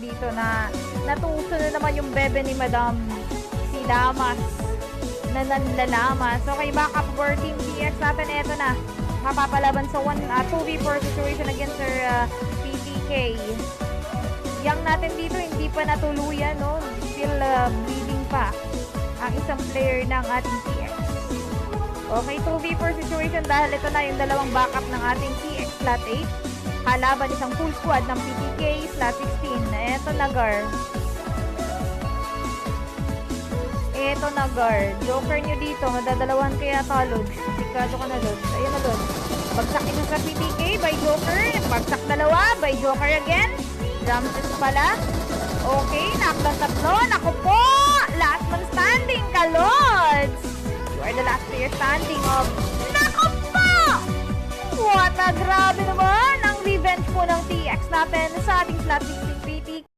dito na natuso na naman yung bebe ni Madam si Lamas na nanlalamas. Okay, backup for Team TX natin. Ito na. Mapapalaban sa 2v4 situation against Sir PTK. Yang natin dito hindi pa natuluyan, no? Still bleeding pa ang isang player ng ating TX. Okay, 2v4 situation dahil ito na yung dalawang backup ng ating TX slot 8. Halaban isang full squad ng PTK slot 16. Ito na guard. Ito na guard. Joker nyo dito. Madadalawan kaya Lods. Sikado ka na Lods. Ayun na Lods. Bagsak isa sa PTK by Joker. Bagsak dalawa by Joker again. Jumpers pala. Okay, knockdown tatlo. Naku po! Last man standing ka, Lods! You are the last player standing of... Naku po! What a grabe naman ang revenge po ng TX natin sa ating slot 16 PT.